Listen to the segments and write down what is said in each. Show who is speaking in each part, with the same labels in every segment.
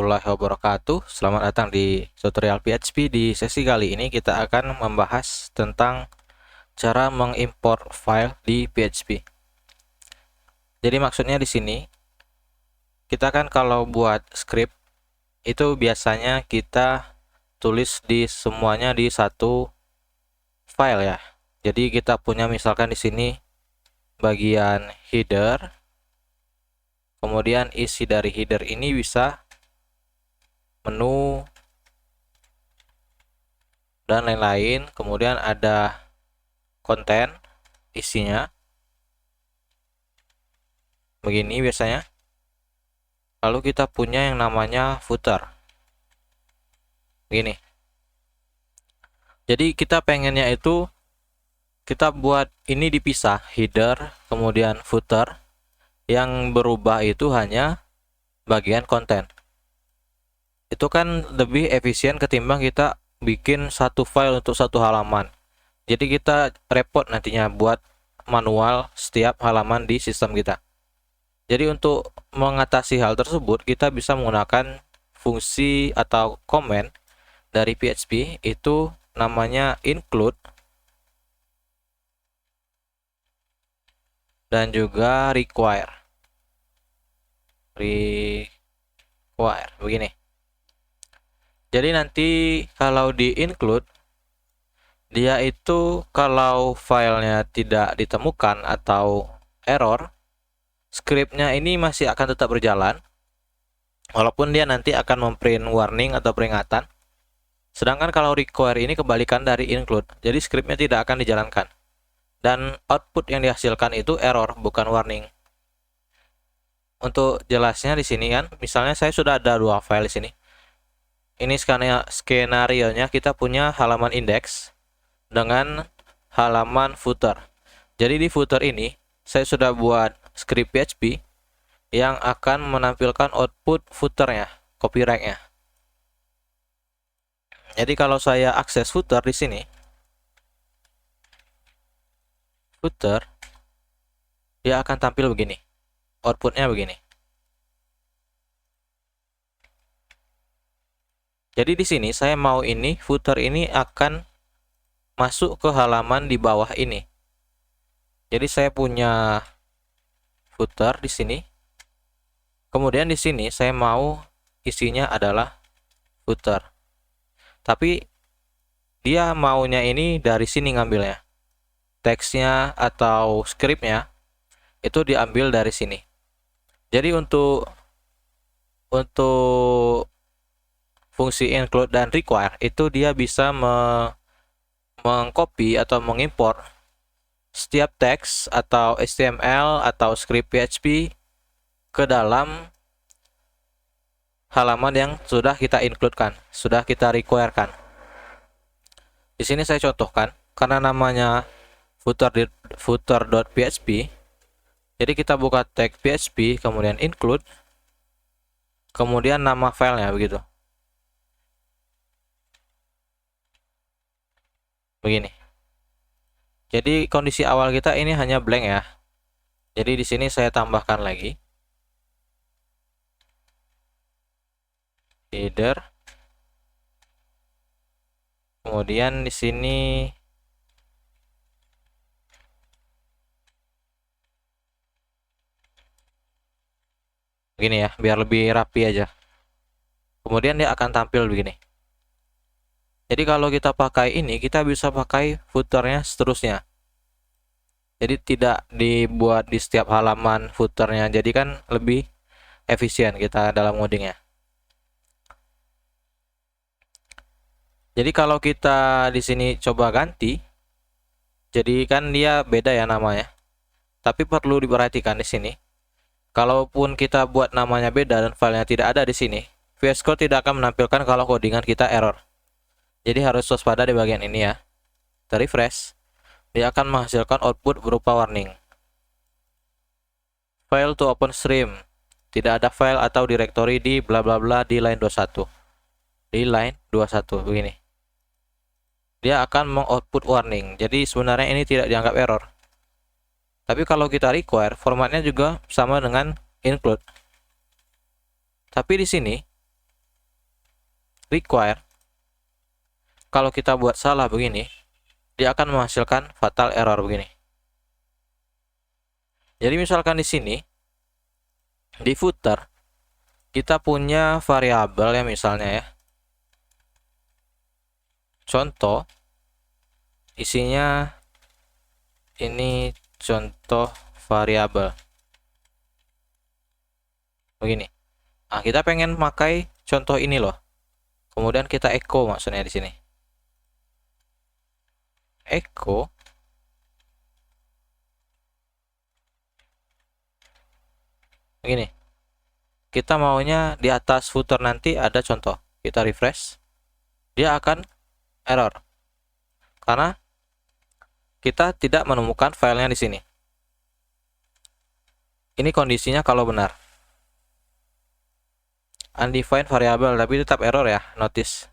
Speaker 1: warahmatullahi wabarakatuh. Selamat datang di tutorial PHP. Di sesi kali ini kita akan membahas tentang cara mengimport file di PHP. Jadi maksudnya di sini kita kan kalau buat script itu biasanya kita tulis di semuanya di satu file ya. Jadi kita punya misalkan di sini bagian header. Kemudian isi dari header ini bisa menu dan lain-lain. Kemudian ada konten isinya begini biasanya. Lalu kita punya yang namanya footer begini. Jadi kita pengennya itu kita buat ini dipisah, header kemudian footer. Yang berubah itu hanya bagian konten. Itu kan lebih efisien ketimbang kita bikin satu file untuk satu halaman. Jadi kita repot nantinya buat manual setiap halaman di sistem kita. Jadi untuk mengatasi hal tersebut kita bisa menggunakan fungsi atau komen dari PHP, itu namanya include dan juga require begini. Jadi nanti kalau di include dia itu kalau filenya tidak ditemukan atau error, scriptnya ini masih akan tetap berjalan walaupun dia nanti akan memprint warning atau peringatan. Sedangkan kalau require ini kebalikan dari include, jadi scriptnya tidak akan dijalankan dan output yang dihasilkan itu error bukan warning. Untuk jelasnya di sini kan, misalnya saya sudah ada dua file di sini. Ini skenario-nya kita punya halaman index dengan halaman footer. Jadi di footer ini saya sudah buat script PHP yang akan menampilkan output footernya, copyright-nya. Jadi kalau saya akses footer di sini, footer dia akan tampil begini. Outputnya begini. Jadi di sini saya mau ini footer ini akan masuk ke halaman di bawah ini. Jadi saya punya footer di sini. Kemudian di sini saya mau isinya adalah footer. Tapi dia maunya ini dari sini ngambilnya. Teksnya atau scriptnya itu diambil dari sini. Jadi untuk fungsi include dan require itu dia bisa mengcopy atau mengimport setiap teks atau HTML atau script PHP ke dalam halaman yang sudah kita include-kan, sudah kita require-kan. Di sini saya contohkan karena namanya footer.php. Jadi kita buka tag PHP, kemudian include, kemudian nama filenya begitu. Begini. Jadi kondisi awal kita ini hanya blank ya. Jadi di sini saya tambahkan lagi header. Kemudian di sini begini ya, biar lebih rapi aja. Kemudian dia akan tampil begini. Jadi kalau kita pakai ini, kita bisa pakai footernya seterusnya. Jadi tidak dibuat di setiap halaman footernya. Jadi kan lebih efisien kita dalam ngodingnya. Jadi kalau kita di sini coba ganti, jadi kan dia beda ya namanya. Tapi perlu diperhatikan di sini. Kalaupun kita buat namanya beda dan filenya tidak ada di sini, VS Code tidak akan menampilkan kalau codingan kita error. Jadi harus waspada di bagian ini ya. Kita refresh, dia akan menghasilkan output berupa warning. Fail to open stream. Tidak ada file atau directory di bla bla bla di line 21. Di line 21 begini. Dia akan mengoutput warning. Jadi sebenarnya ini tidak dianggap error. Tapi kalau kita require, formatnya juga sama dengan include. Tapi di sini require, kalau kita buat salah begini, dia akan menghasilkan fatal error begini. Jadi misalkan di sini di footer kita punya variabel ya, misalnya ya, contoh isinya ini contoh variabel begini. Nah, kita pengen pakai contoh ini loh. Kemudian kita echo, maksudnya di sini echo begini. Kita maunya di atas footer nanti ada contoh. Kita refresh, dia akan error karena kita tidak menemukan filenya di sini. Ini kondisinya kalau benar. Undefined variable, tapi tetap error ya, notice.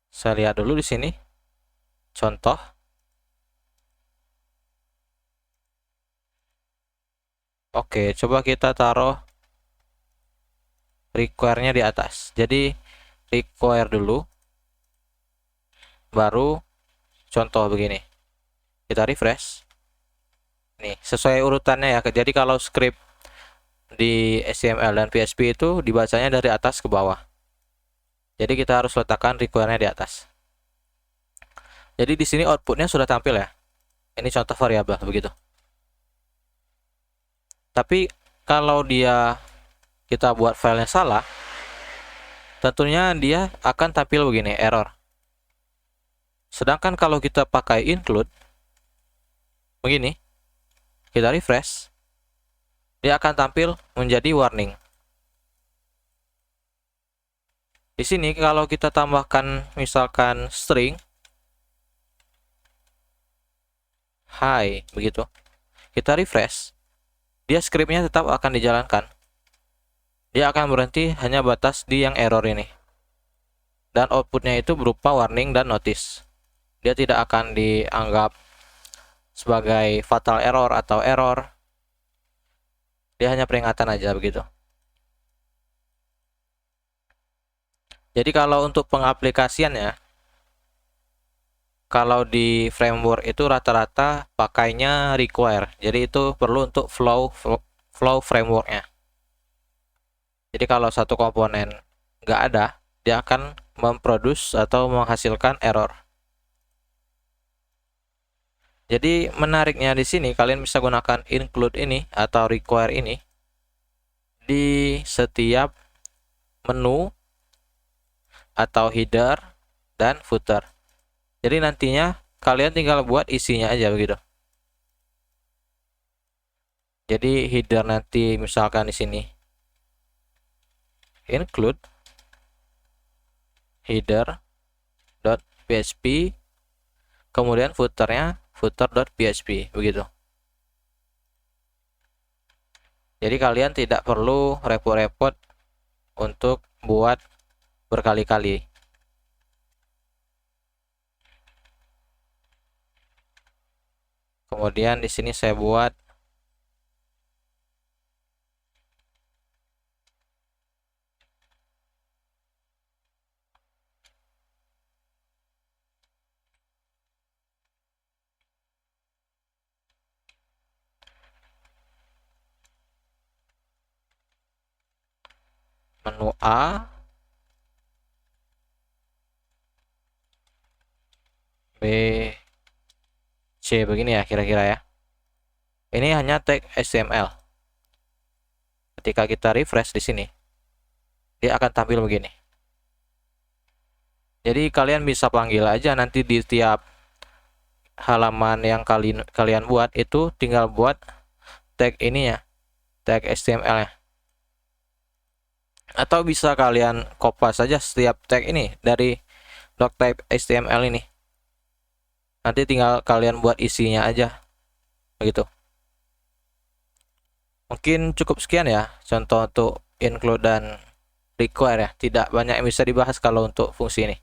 Speaker 1: Saya lihat dulu di sini. Contoh. Oke, coba kita taruh require-nya di atas. Jadi require dulu, baru contoh begini. Kita refresh. Nih, sesuai urutannya ya. Jadi kalau script di HTML dan PHP itu dibacanya dari atas ke bawah. Jadi kita harus letakkan require-nya di atas. Jadi di sini outputnya sudah tampil ya. Ini contoh variabel begitu. Tapi kalau kita buat filenya salah, tentunya dia akan tampil begini, error. Sedangkan kalau kita pakai include begini, kita refresh, dia akan tampil menjadi warning. Di sini kalau kita tambahkan misalkan string hi begitu, kita refresh, dia scriptnya tetap akan dijalankan. Dia akan berhenti hanya batas di yang error ini. Dan outputnya itu berupa warning dan notice. Dia tidak akan dianggap sebagai fatal error atau error. Dia hanya peringatan aja begitu. Jadi kalau untuk pengaplikasiannya, kalau di framework itu rata-rata pakainya require. Jadi itu perlu untuk flow frameworknya. Jadi kalau satu komponen nggak ada, dia akan memproduce atau menghasilkan error. Jadi menariknya di sini kalian bisa gunakan include ini atau require ini di setiap menu atau header dan footer. Jadi nantinya kalian tinggal buat isinya aja begitu. Jadi header nanti misalkan di sini include header.php, kemudian footernya footer.php begitu. Jadi kalian tidak perlu repot-repot untuk buat berkali-kali. Kemudian di sini saya buat menu A, B, C begini ya kira-kira ya. Ini hanya tag HTML. Ketika kita refresh di sini, dia akan tampil begini. Jadi kalian bisa panggil aja nanti di tiap halaman yang kalian buat itu tinggal buat tag ininya, tag HTML-nya. Atau bisa kalian copy saja setiap tag ini dari doctype HTML ini. Nanti tinggal kalian buat isinya aja begitu. Mungkin cukup sekian ya contoh untuk include dan require ya. Tidak banyak yang bisa dibahas kalau untuk fungsi ini.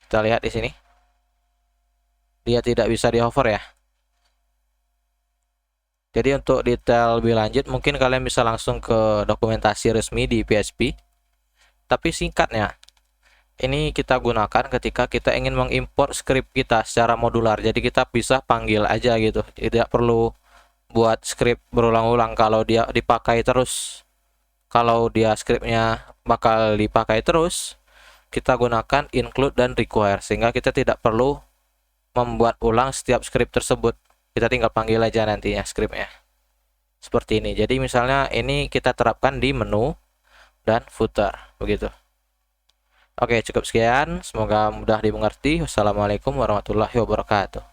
Speaker 1: Kita lihat di sini. Dia tidak bisa di hover ya. Jadi untuk detail lebih lanjut mungkin kalian bisa langsung ke dokumentasi resmi di PHP. Tapi singkatnya, ini kita gunakan ketika kita ingin mengimport script kita secara modular. Jadi kita bisa panggil aja gitu. Tidak perlu buat script berulang-ulang kalau dia dipakai terus. Kalau dia scriptnya bakal dipakai terus, kita gunakan include dan require sehingga kita tidak perlu membuat ulang setiap script tersebut. Kita tinggal panggil aja nantinya scriptnya. Seperti ini. Jadi misalnya ini kita terapkan di menu dan footer begitu. Oke, cukup sekian. Semoga mudah dimengerti. Wassalamualaikum warahmatullahi wabarakatuh.